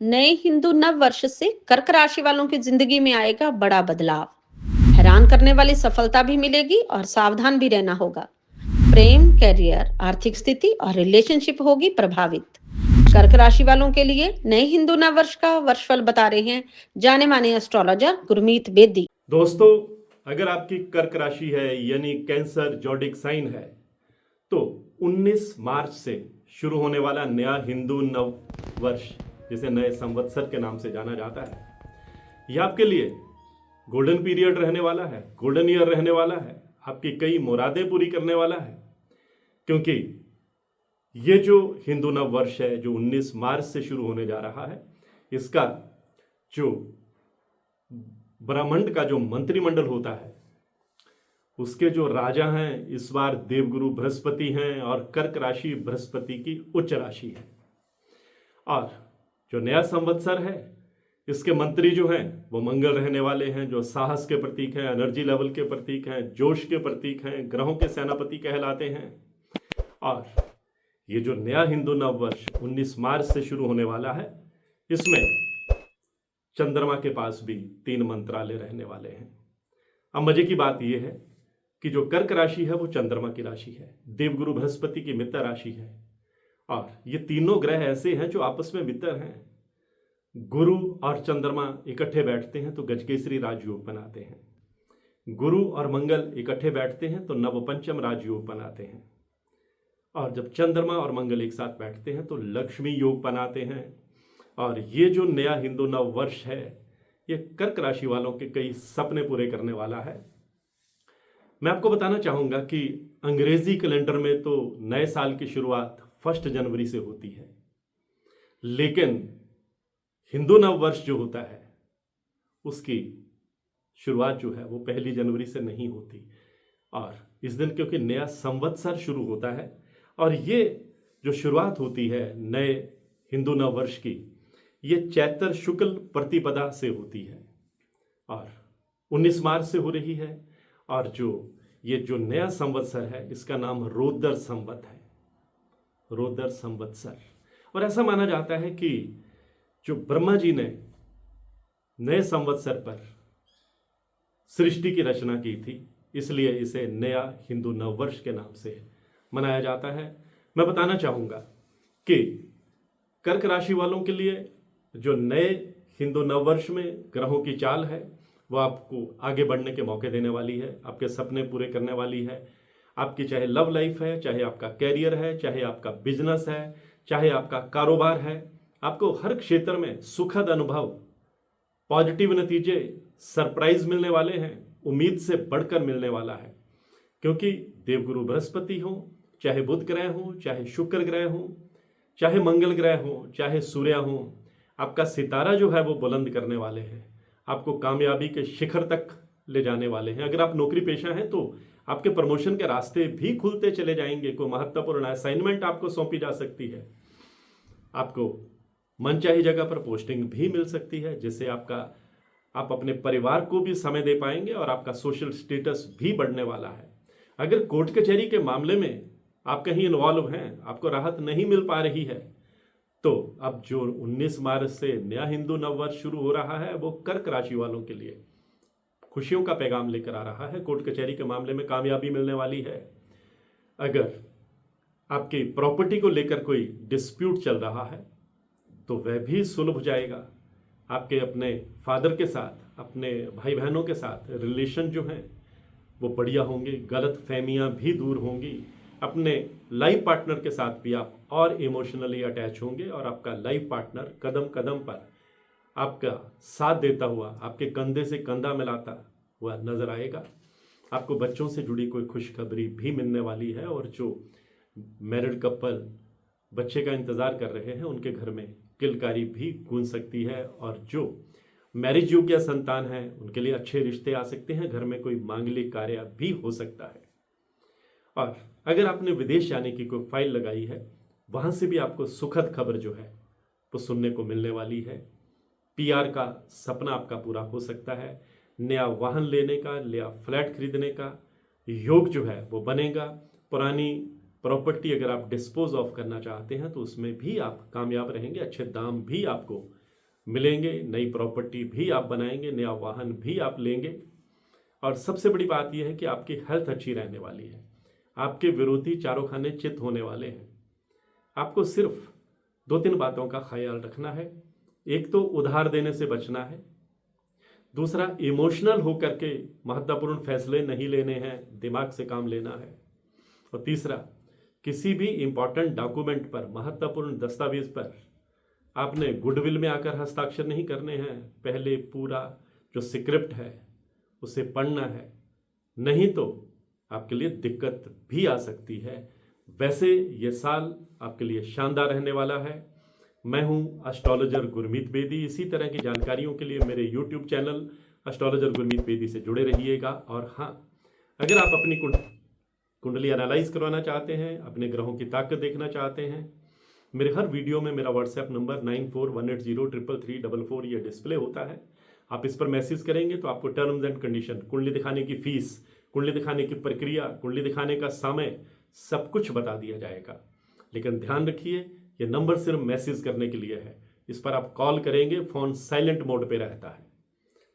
नए हिंदू नव वर्ष से कर्क राशि वालों की जिंदगी में आएगा बड़ा बदलाव। हैरान करने वाली सफलता भी मिलेगी और सावधान भी रहना होगा। प्रेम, कैरियर, आर्थिक स्थिति और रिलेशनशिप होगी प्रभावित। कर्क राशि वालों के लिए नए हिंदू नव वर्ष का वर्षफल बता रहे हैं जाने माने एस्ट्रोलॉजर गुरमीत बेदी। दोस्तों, अगर आपकी कर्क राशि है यानी कैंसर जोडिक साइन है तो 19 मार्च से शुरू होने वाला नया हिंदू नव वर्ष, जिसे नए संवत्सर के नाम से जाना जाता है, यह आपके लिए गोल्डन पीरियड रहने वाला है, गोल्डन ईयर रहने वाला है। आपकी कई मुरादें पूरी करने वाला है, क्योंकि ये जो हिंदू नव वर्ष है जो 19 मार्च से शुरू होने जा रहा है, इसका जो ब्रह्मांड का जो मंत्रिमंडल होता है उसके जो राजा हैं इस बार देवगुरु बृहस्पति हैं और कर्क राशि बृहस्पति की उच्च राशि है। और जो नया संवत्सर है इसके मंत्री जो हैं वो मंगल रहने वाले हैं, जो साहस के प्रतीक हैं, एनर्जी लेवल के प्रतीक हैं, जोश के प्रतीक हैं, ग्रहों के सेनापति कहलाते हैं। और ये जो नया हिंदू नव वर्ष 19 मार्च से शुरू होने वाला है, इसमें चंद्रमा के पास भी 3 मंत्रालय रहने वाले हैं। अब मजे की बात यह है कि जो कर्क राशि है वो चंद्रमा की राशि है, देवगुरु बृहस्पति की मित्र राशि है। और ये तीनों ग्रह ऐसे हैं जो आपस में मित्र हैं। गुरु और चंद्रमा इकट्ठे बैठते हैं तो गजकेसरी राजयोग बनाते हैं। गुरु और मंगल इकट्ठे बैठते हैं तो नवपंचम राजयोग बनाते हैं। और जब चंद्रमा और मंगल एक साथ बैठते हैं तो लक्ष्मी योग बनाते हैं। और ये जो नया हिंदू नव वर्ष है ये कर्क राशि वालों के कई सपने पूरे करने वाला है। मैं आपको बताना चाहूंगा कि अंग्रेजी कैलेंडर में तो नए साल की शुरुआत 1 जनवरी से होती है, लेकिन हिंदू नव वर्ष जो होता है उसकी शुरुआत जो है वो 1 जनवरी से नहीं होती। और इस दिन क्योंकि नया संवत्सर शुरू होता है और ये जो शुरुआत होती है नए हिंदू नव वर्ष की, ये चैत्र शुक्ल प्रतिपदा से होती है और 19 मार्च से हो रही है। और ये जो नया संवत्सर है इसका नाम रोदर संवत है, रोदर संवत्सर। और ऐसा माना जाता है कि जो ब्रह्मा जी ने नए संवत्सर पर सृष्टि की रचना की थी, इसलिए इसे नया हिंदू नववर्ष के नाम से मनाया जाता है। मैं बताना चाहूंगा कि कर्क राशि वालों के लिए जो नए हिंदू नववर्ष में ग्रहों की चाल है वो आपको आगे बढ़ने के मौके देने वाली है, आपके सपने पूरे करने वाली है। आपकी चाहे लव लाइफ है, चाहे आपका कैरियर है, चाहे आपका बिजनेस है, चाहे आपका कारोबार है, आपको हर क्षेत्र में सुखद अनुभव, पॉजिटिव नतीजे, सरप्राइज मिलने वाले हैं, उम्मीद से बढ़कर मिलने वाला है। क्योंकि देवगुरु बृहस्पति हो, चाहे बुध ग्रह हो, चाहे शुक्र ग्रह हो, चाहे मंगल ग्रह हो, चाहे सूर्य हो, आपका सितारा जो है वो बुलंद करने वाले हैं, आपको कामयाबी के शिखर तक ले जाने वाले हैं। अगर आप नौकरी पेशा हैं तो आपके प्रमोशन के रास्ते भी खुलते चले जाएंगे। कोई महत्वपूर्ण असाइनमेंट आपको सौंपी जा सकती है, आपको मनचाही जगह पर पोस्टिंग भी मिल सकती है, जिससे आप अपने परिवार को भी समय दे पाएंगे और आपका सोशल स्टेटस भी बढ़ने वाला है। अगर कोर्ट कचहरी के मामले में आप कहीं इन्वॉल्व हैं, आपको राहत नहीं मिल पा रही है, तो अब जो 19 मार्च से नया हिंदू नववर्ष शुरू हो रहा है वो कर्क राशि वालों के लिए खुशियों का पैगाम लेकर आ रहा है। कोर्ट कचहरी के मामले में कामयाबी मिलने वाली है। अगर आपकी प्रॉपर्टी को लेकर कोई डिस्प्यूट चल रहा है तो वह भी सुलझ जाएगा। आपके अपने फादर के साथ, अपने भाई बहनों के साथ रिलेशन जो हैं वो बढ़िया होंगे, गलत फहमियाँ भी दूर होंगी। अपने लाइफ पार्टनर के साथ भी आप और इमोशनली अटैच होंगे और आपका लाइफ पार्टनर कदम कदम पर आपका साथ देता हुआ, आपके कंधे से कंधा मिलाता हुआ नजर आएगा। आपको बच्चों से जुड़ी कोई खुशखबरी भी मिलने वाली है और जो मैरिड कपल बच्चे का इंतजार कर रहे हैं उनके घर में किलकारी भी गूंज सकती है। और जो मैरिज योग्य संतान है उनके लिए अच्छे रिश्ते आ सकते हैं, घर में कोई मांगलिक कार्य भी हो सकता है। और अगर आपने विदेश जाने की कोई फाइल लगाई है, वहां से भी आपको सुखद खबर जो है वो सुनने को मिलने वाली है। पीआर का सपना आपका पूरा हो सकता है। नया वाहन लेने का, नया फ्लैट खरीदने का योग जो है वो बनेगा। पुरानी प्रॉपर्टी अगर आप डिस्पोज ऑफ करना चाहते हैं तो उसमें भी आप कामयाब रहेंगे, अच्छे दाम भी आपको मिलेंगे, नई प्रॉपर्टी भी आप बनाएंगे, नया वाहन भी आप लेंगे। और सबसे बड़ी बात यह है कि आपकी हेल्थ अच्छी रहने वाली है। आपके विरोधी चारों खाने चित होने वाले हैं। आपको सिर्फ 2-3 बातों का ख्याल रखना है। एक तो उधार देने से बचना है, दूसरा इमोशनल होकर के महत्वपूर्ण फैसले नहीं लेने हैं, दिमाग से काम लेना है, और तीसरा किसी भी इंपॉर्टेंट डॉक्यूमेंट पर, महत्वपूर्ण दस्तावेज पर आपने गुडविल में आकर हस्ताक्षर नहीं करने हैं। पहले पूरा जो स्क्रिप्ट है उसे पढ़ना है, नहीं तो आपके लिए दिक्कत भी आ सकती है। वैसे ये साल आपके लिए शानदार रहने वाला है। मैं हूं एस्ट्रोलॉजर गुरमीत बेदी। इसी तरह की जानकारियों के लिए मेरे YouTube channel astrologer Gurmeet Bedi से जुड़े रहिएगा। और हाँ, अगर आप अपनी कुंडली एनालाइज करवाना चाहते हैं, अपने ग्रहों की ताकत देखना चाहते हैं, मेरे हर वीडियो में मेरा व्हाट्सएप नंबर 9418033344 ये डिस्प्ले होता है। आप इस पर मैसेज करेंगे तो आपको टर्म्स एंड कंडीशन, कुंडली दिखाने की फीस, कुंडली दिखाने की प्रक्रिया, कुंडली दिखाने का समय, सब कुछ बता दिया जाएगा। लेकिन ध्यान रखिए, ये नंबर सिर्फ मैसेज करने के लिए है। इस पर आप कॉल करेंगे, फ़ोन साइलेंट मोड पे रहता है,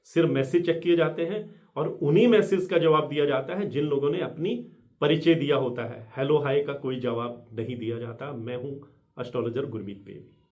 सिर्फ मैसेज चेक किए जाते हैं और उन्हीं मैसेज का जवाब दिया जाता है जिन लोगों ने अपनी परिचय दिया होता है। हेलो हाय का कोई जवाब नहीं दिया जाता। मैं हूं एस्ट्रोलॉजर गुरमीत बेदी।